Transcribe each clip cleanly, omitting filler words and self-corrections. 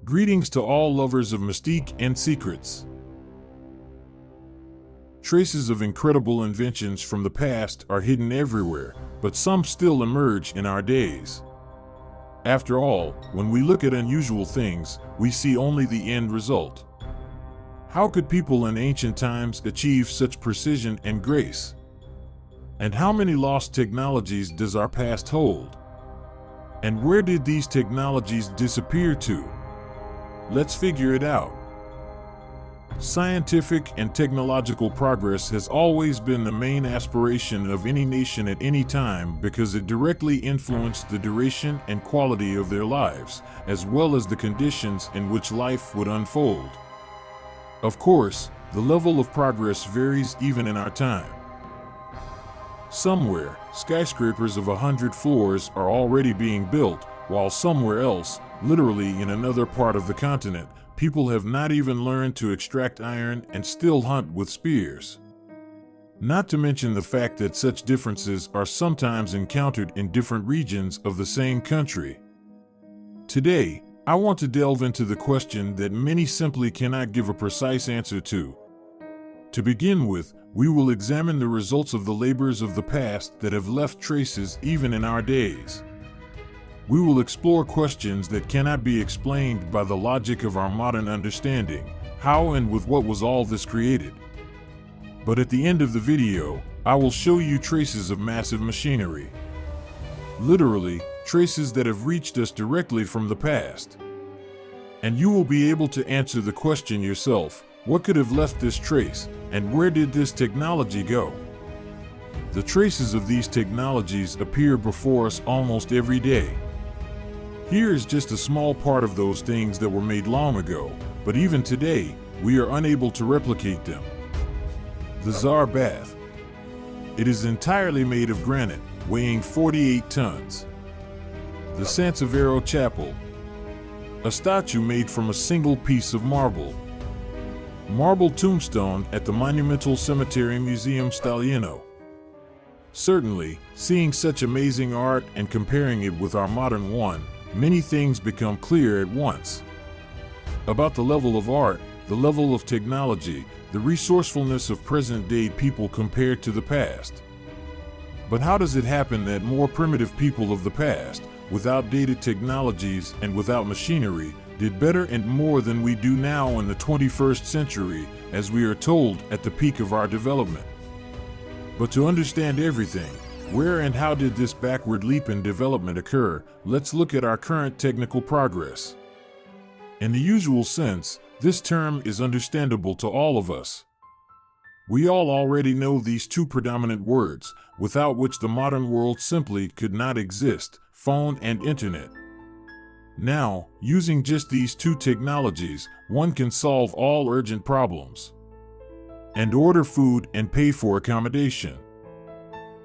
Greetings to all lovers of mystique and secrets. Traces of incredible inventions from the past are hidden everywhere, but some still emerge in our days. After all, when we look at unusual things, we see only the end result. How could people in ancient times achieve such precision and grace? And how many lost technologies does our past hold? And where did these technologies disappear to? Let's figure it out. Scientific and technological progress has always been the main aspiration of any nation at any time because it directly influenced the duration and quality of their lives, as well as the conditions in which life would unfold. Of course, the level of progress varies even in our time. Somewhere, skyscrapers of 100 floors are already being built, while somewhere else, literally in another part of the continent, people have not even learned to extract iron and still hunt with spears. Not to mention the fact that such differences are sometimes encountered in different regions of the same country. Today, I want to delve into the question that many simply cannot give a precise answer to. To begin with, we will examine the results of the labors of the past that have left traces even in our days. We will explore questions that cannot be explained by the logic of our modern understanding. How and with what was all this created? But at the end of the video, I will show you traces of massive machinery. Literally, traces that have reached us directly from the past. And you will be able to answer the question yourself: what could have left this trace, and where did this technology go? The traces of these technologies appear before us almost every day. Here is just a small part of those things that were made long ago, but even today, we are unable to replicate them. The Tsar Bath. It is entirely made of granite, weighing 48 tons. The Sansevero Chapel. A statue made from a single piece of marble. Marble tombstone at the Monumental Cemetery Museum Stalino. Certainly, seeing such amazing art and comparing it with our modern one, many things become clear at once. About the level of art, the level of technology, the resourcefulness of present-day people compared to the past. But how does it happen that more primitive people of the past, with outdated technologies and without machinery, did better and more than we do now in the 21st century, as we are told at the peak of our development? But to understand everything, where and how did this backward leap in development occur, let's look at our current technical progress. In the usual sense, this term is understandable to all of us. We all already know these two predominant words, without which the modern world simply could not exist: phone and internet. Now, using just these two technologies, one can solve all urgent problems. And order food and pay for accommodation.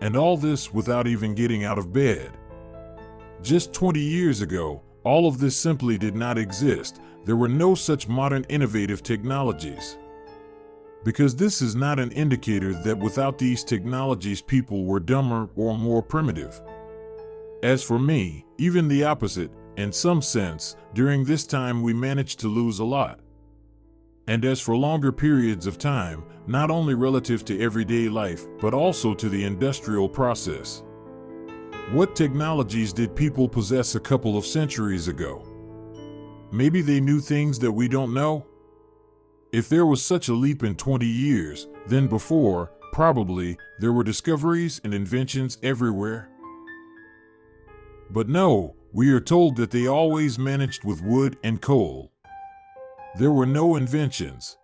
And all this without even getting out of bed. Just 20 years ago, all of this simply did not exist. There were no such modern innovative technologies. Because this is not an indicator that without these technologies people were dumber or more primitive. As for me, even the opposite, in some sense, during this time we managed to lose a lot. And as for longer periods of time, not only relative to everyday life, but also to the industrial process. What technologies did people possess a couple of centuries ago? Maybe they knew things that we don't know? If there was such a leap in 20 years, then before, probably, there were discoveries and inventions everywhere. But no, we are told that they always managed with wood and coal. There were no inventions.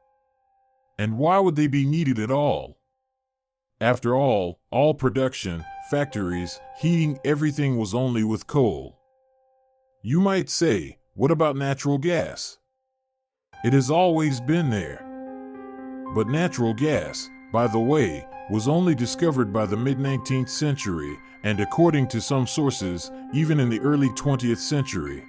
And why would they be needed at all? After all production, factories, heating, everything was only with coal. You might say, what about natural gas? It has always been there. But natural gas, by the way, was only discovered by the mid-19th century, and according to some sources, even in the early 20th century.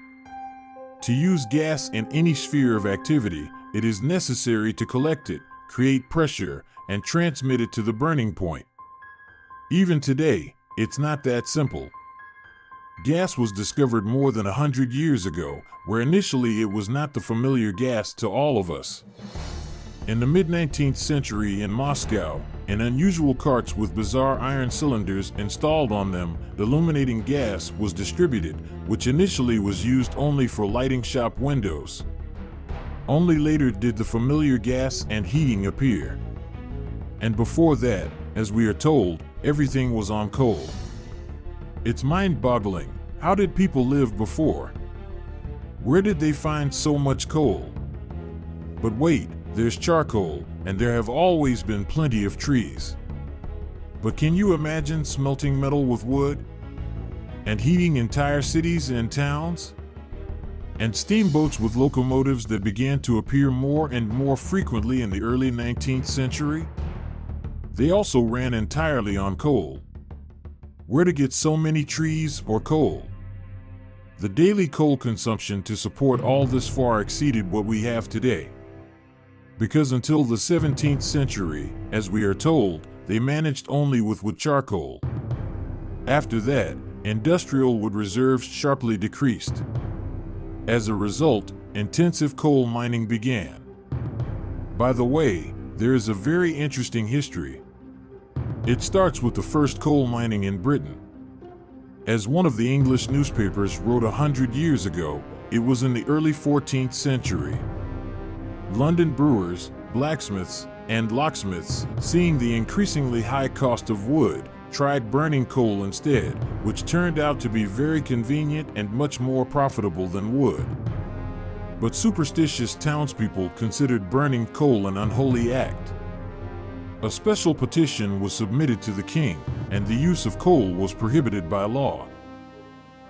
To use gas in any sphere of activity, it is necessary to collect it, create pressure, and transmit it to the burning point. Even today, it's not that simple. Gas was discovered more than 100 years ago, where initially it was not the familiar gas to all of us. In the mid-19th century in Moscow, in unusual carts with bizarre iron cylinders installed on them, illuminating gas was distributed, which initially was used only for lighting shop windows. Only later did the familiar gas and heating appear. And before that, as we are told, everything was on coal. It's mind-boggling. How did people live before? Where did they find so much coal? But wait, there's charcoal, and there have always been plenty of trees. But can you imagine smelting metal with wood? And heating entire cities and towns? And steamboats with locomotives that began to appear more and more frequently in the early 19th century? They also ran entirely on coal. Where to get so many trees or coal? The daily coal consumption to support all this far exceeded what we have today. Because until the 17th century, as we are told, they managed only with wood charcoal. After that, industrial wood reserves sharply decreased. As a result, intensive coal mining began. By the way, there is a very interesting history. It starts with the first coal mining in Britain. As one of the English newspapers wrote 100 years ago, it was in the early 14th century. London brewers, blacksmiths, and locksmiths, seeing the increasingly high cost of wood, tried burning coal instead, which turned out to be very convenient and much more profitable than wood. But superstitious townspeople considered burning coal an unholy act. A special petition was submitted to the king, and the use of coal was prohibited by law.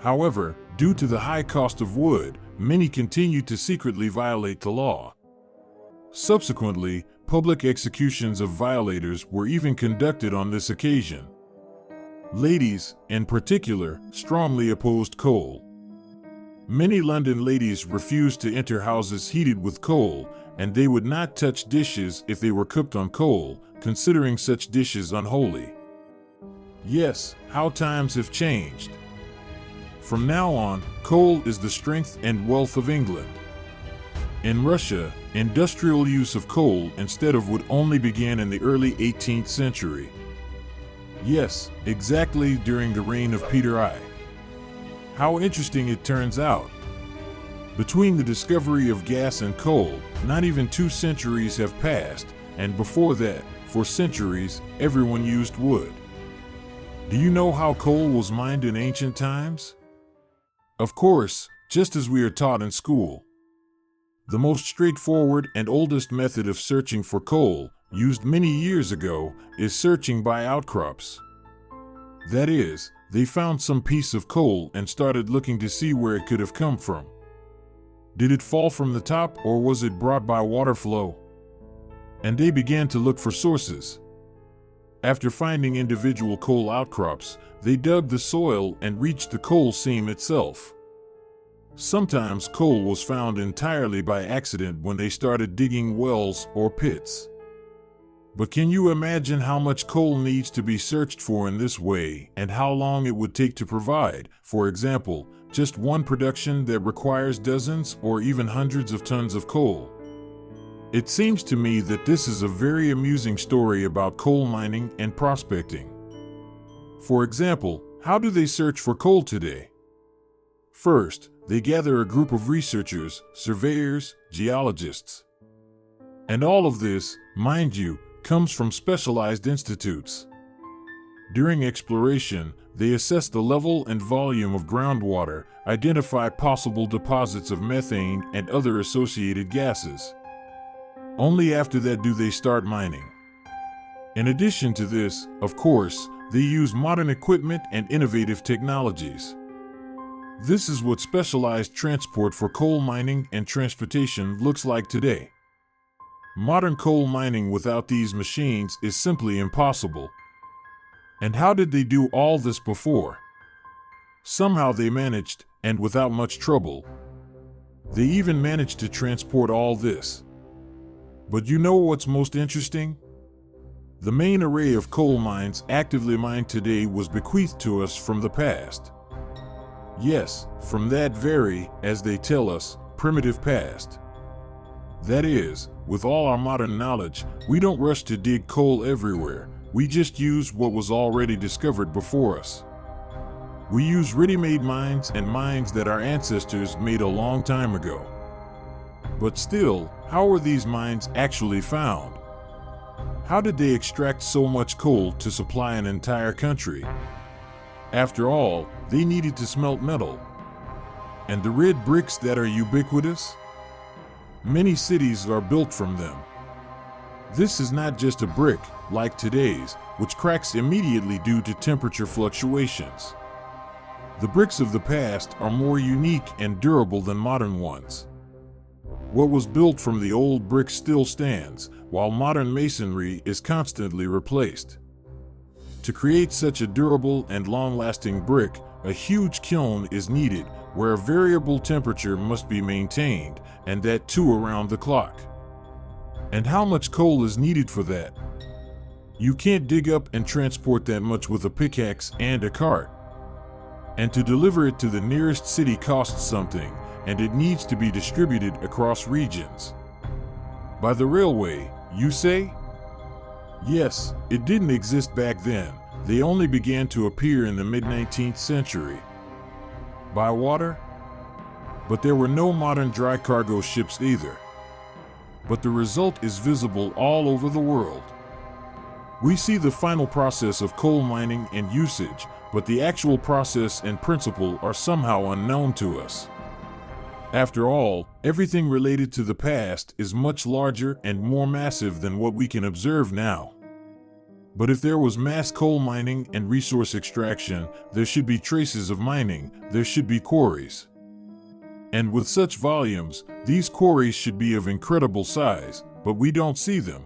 However, due to the high cost of wood, many continued to secretly violate the law. Subsequently, public executions of violators were even conducted on this occasion. Ladies, in particular, strongly opposed coal. Many London ladies refused to enter houses heated with coal, and they would not touch dishes if they were cooked on coal, considering such dishes unholy. Yes, how times have changed. From now on, coal is the strength and wealth of England. In Russia, industrial use of coal instead of wood only began in the early 18th century. Yes, exactly during the reign of Peter I. How interesting it turns out. Between the discovery of gas and coal, not even 2 centuries have passed, and before that, for centuries, everyone used wood. Do you know how coal was mined in ancient times? Of course, just as we are taught in school. The most straightforward and oldest method of searching for coal, used many years ago, is searching by outcrops. That is, they found some piece of coal and started looking to see where it could have come from. Did it fall from the top or was it brought by water flow? And they began to look for sources. After finding individual coal outcrops, they dug the soil and reached the coal seam itself. Sometimes coal was found entirely by accident when they started digging wells or pits. But can you imagine how much coal needs to be searched for in this way and how long it would take to provide, for example, just one production that requires dozens or even hundreds of tons of coal? It seems to me that this is a very amusing story about coal mining and prospecting. For example, how do they search for coal today? First, they gather a group of researchers, surveyors, geologists. And all of this, mind you, comes from specialized institutes. During exploration, they assess the level and volume of groundwater, identify possible deposits of methane and other associated gases. Only after that do they start mining. In addition to this, of course, they use modern equipment and innovative technologies. This is what specialized transport for coal mining and transportation looks like today. Modern coal mining without these machines is simply impossible. And how did they do all this before? Somehow they managed, and without much trouble. They even managed to transport all this. But you know what's most interesting? The main array of coal mines actively mined today was bequeathed to us from the past. Yes, from that very, as they tell us, primitive past. That is, with all our modern knowledge, we don't rush to dig coal everywhere. We just use what was already discovered before us. We use ready-made mines and mines that our ancestors made a long time ago. But still, how were these mines actually found? How did they extract so much coal to supply an entire country? After all, they needed to smelt metal. And the red bricks that are ubiquitous? Many cities are built from them. This is not just a brick, like today's, which cracks immediately due to temperature fluctuations. The bricks of the past are more unique and durable than modern ones. What was built from the old brick still stands, while modern masonry is constantly replaced. To create such a durable and long-lasting brick, a huge kiln is needed, where a variable temperature must be maintained, and that too around the clock. And how much coal is needed for that? You can't dig up and transport that much with a pickaxe and a cart. And to deliver it to the nearest city costs something, and it needs to be distributed across regions. By the railway, you say? Yes, it didn't exist back then. They only began to appear in the mid-19th century. By water? But there were no modern dry cargo ships either. But the result is visible all over the world. We see the final process of coal mining and usage, but the actual process and principle are somehow unknown to us. After all, everything related to the past is much larger and more massive than what we can observe now. But if there was mass coal mining and resource extraction, there should be traces of mining, there should be quarries. And with such volumes, these quarries should be of incredible size, but we don't see them.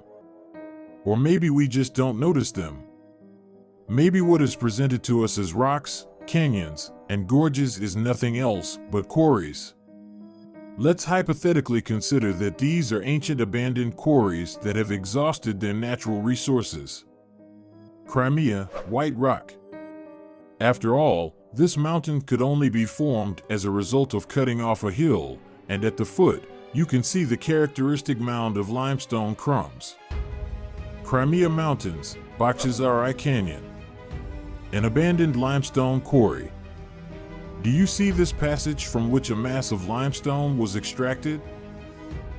Or maybe we just don't notice them. Maybe what is presented to us as rocks, canyons, and gorges is nothing else but quarries. Let's hypothetically consider that these are ancient abandoned quarries that have exhausted their natural resources. Crimea, white rock. After all, this mountain could only be formed as a result of cutting off a hill, and at the foot, you can see the characteristic mound of limestone crumbs. Crimea Mountains, Bakhchazari Canyon. An abandoned limestone quarry. Do you see this passage from which a mass of limestone was extracted?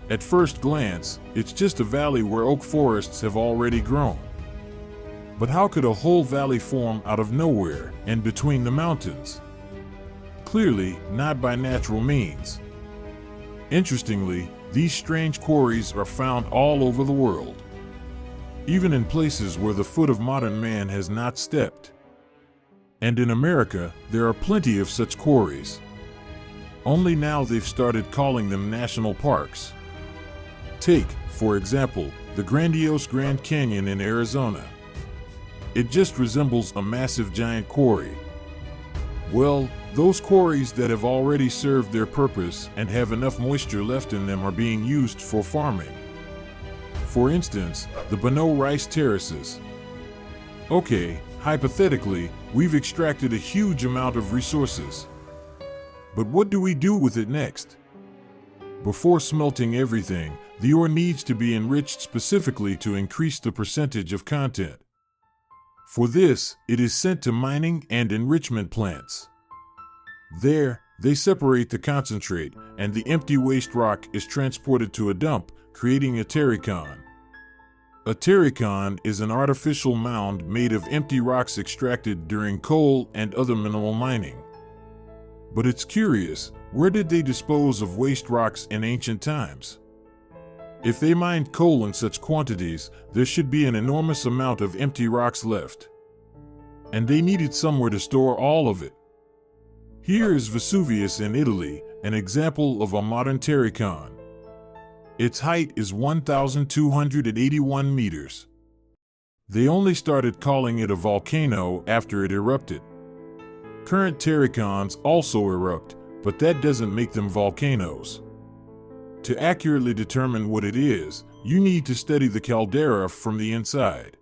At first glance, it's just a valley where oak forests have already grown. But how could a whole valley form out of nowhere and between the mountains? Clearly, not by natural means. Interestingly, these strange quarries are found all over the world, even in places where the foot of modern man has not stepped. And in America, there are plenty of such quarries. Only now they've started calling them national parks. Take, for example, the grandiose Grand Canyon in Arizona. It just resembles a massive giant quarry. Well, those quarries that have already served their purpose and have enough moisture left in them are being used for farming. For instance, the Bonneau rice terraces. Okay, hypothetically, we've extracted a huge amount of resources. But what do we do with it next? Before smelting everything, the ore needs to be enriched specifically to increase the percentage of content. For this, it is sent to mining and enrichment plants. There, they separate the concentrate, and the empty waste rock is transported to a dump, creating a terracon. A terracon is an artificial mound made of empty rocks extracted during coal and other mineral mining. But it's curious, where did they dispose of waste rocks in ancient times? If they mined coal in such quantities, there should be an enormous amount of empty rocks left. And they needed somewhere to store all of it. Here is Vesuvius in Italy, an example of a modern terracon. Its height is 1,281 meters. They only started calling it a volcano after it erupted. Current terracons also erupt, but that doesn't make them volcanoes. To accurately determine what it is, you need to study the caldera from the inside.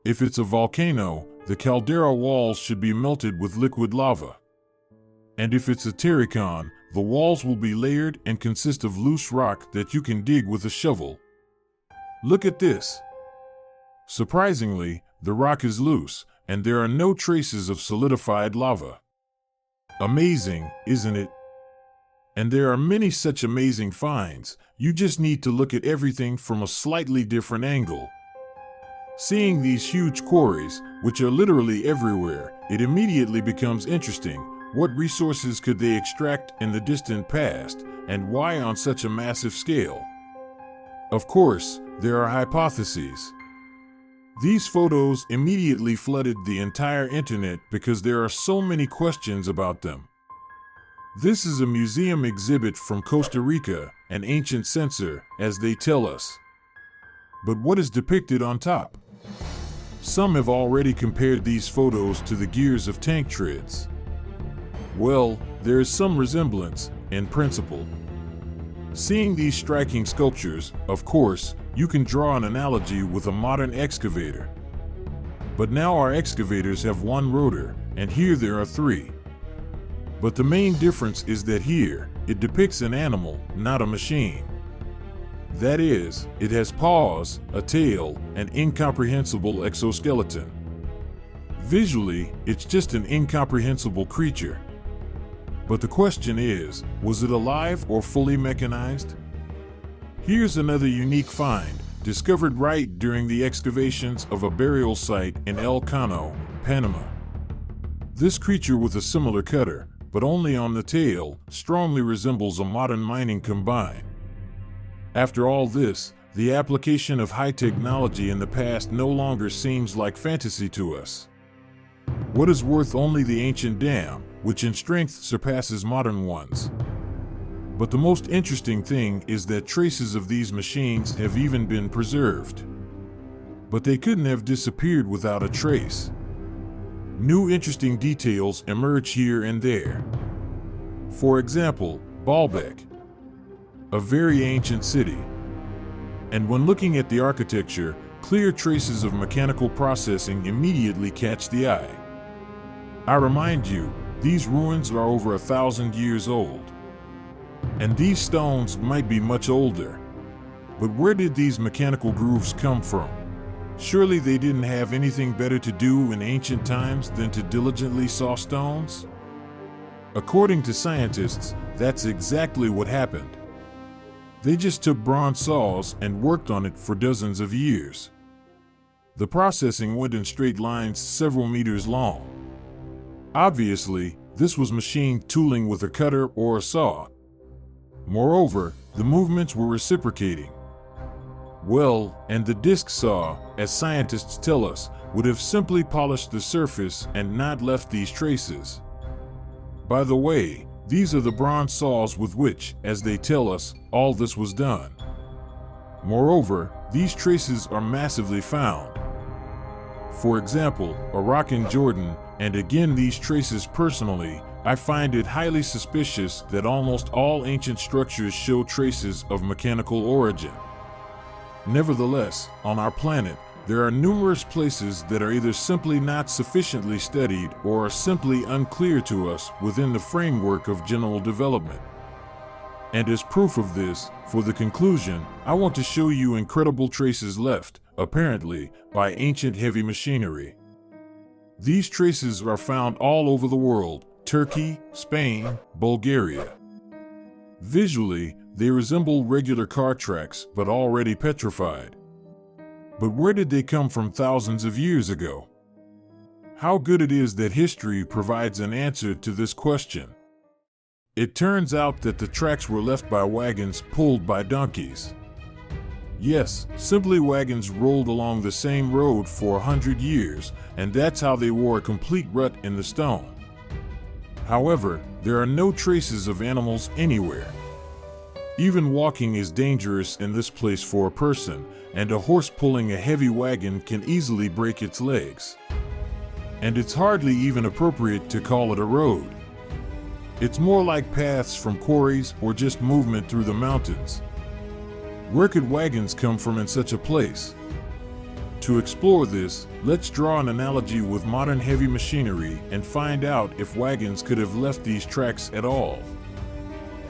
If it's a volcano, the caldera walls should be melted with liquid lava. And if it's a terracon, the walls will be layered and consist of loose rock that you can dig with a shovel. Look at this. Surprisingly, the rock is loose, and there are no traces of solidified lava. Amazing, isn't it? And there are many such amazing finds. You just need to look at everything from a slightly different angle. Seeing these huge quarries, which are literally everywhere, it immediately becomes interesting. What resources could they extract in the distant past, and why on such a massive scale? Of course, there are hypotheses. These photos immediately flooded the entire internet because there are so many questions about them. This is a museum exhibit from Costa Rica, an ancient censer, as they tell us. But what is depicted on top? Some have already compared these photos to the gears of tank treads. Well, there is some resemblance, in principle. Seeing these striking sculptures, of course, you can draw an analogy with a modern excavator. But now our excavators have one rotor, and here there are three. But the main difference is that here, it depicts an animal, not a machine. That is, it has paws, a tail, an incomprehensible exoskeleton. Visually, it's just an incomprehensible creature. But the question is, was it alive or fully mechanized? Here's another unique find, discovered right during the excavations of a burial site in El Cano, Panama. This creature with a similar cutter, but only on the tail, strongly resembles a modern mining combine. After all this, the application of high technology in the past no longer seems like fantasy to us. What is worth only the ancient dam, which in strength surpasses modern ones? But the most interesting thing is that traces of these machines have even been preserved. But they couldn't have disappeared without a trace. New interesting details emerge here and there. For example, Baalbek, a very ancient city. And when looking at the architecture, clear traces of mechanical processing immediately catch the eye. I remind you, these ruins are over 1,000 years old. And these stones might be much older. But where did these mechanical grooves come from? Surely they didn't have anything better to do in ancient times than to diligently saw stones? According to scientists, that's exactly what happened. They just took bronze saws and worked on it for dozens of years. The processing went in straight lines several meters long. Obviously, this was machine tooling with a cutter or a saw. Moreover, the movements were reciprocating. Well, and the disc saw, as scientists tell us, would have simply polished the surface and not left these traces. By the way, these are the bronze saws with which, as they tell us, all this was done. Moreover, these traces are massively found. For example, a rock in Jordan, and again these traces personally, I find it highly suspicious that almost all ancient structures show traces of mechanical origin. Nevertheless, on our planet, there are numerous places that are either simply not sufficiently studied or are simply unclear to us within the framework of general development. And as proof of this, for the conclusion, I want to show you incredible traces left, apparently, by ancient heavy machinery. These traces are found all over the world: Turkey, Spain, Bulgaria. Visually, they resemble regular car tracks, but already petrified. But where did they come from thousands of years ago? How good it is that history provides an answer to this question. It turns out that the tracks were left by wagons pulled by donkeys. Yes, simply wagons rolled along the same road for 100 years, and that's how they wore a complete rut in the stone. However, there are no traces of animals anywhere. Even walking is dangerous in this place for a person, and a horse pulling a heavy wagon can easily break its legs. And it's hardly even appropriate to call it a road. It's more like paths from quarries or just movement through the mountains. Where could wagons come from in such a place? To explore this, let's draw an analogy with modern heavy machinery and find out if wagons could have left these tracks at all.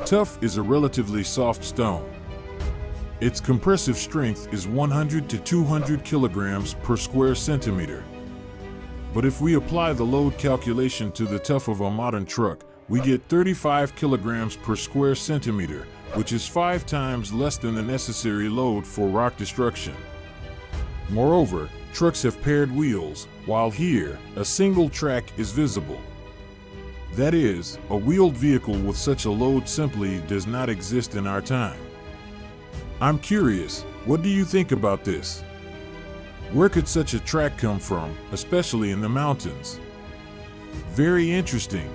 Tuff is a relatively soft stone. Its compressive strength is 100 to 200 kilograms per square centimeter. But if we apply the load calculation to the tuff of a modern truck, we get 35 kilograms per square centimeter, which is 5 times less than the necessary load for rock destruction. Moreover, trucks have paired wheels, while here, a single track is visible. That is, a wheeled vehicle with such a load simply does not exist in our time. I'm curious, what do you think about this? Where could such a track come from, especially in the mountains? Very interesting.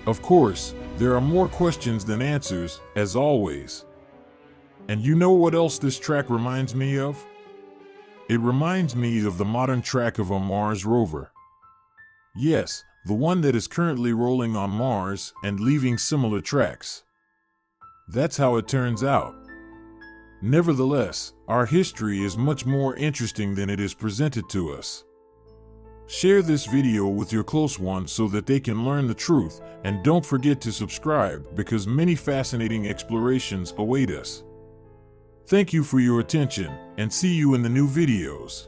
Of course, there are more questions than answers, as always. And you know what else this track reminds me of? It reminds me of the modern track of a Mars rover. Yes, the one that is currently rolling on Mars and leaving similar tracks. That's how it turns out. Nevertheless, our history is much more interesting than it is presented to us. Share this video with your close ones so that they can learn the truth, and don't forget to subscribe because many fascinating explorations await us. Thank you for your attention, and see you in the new videos.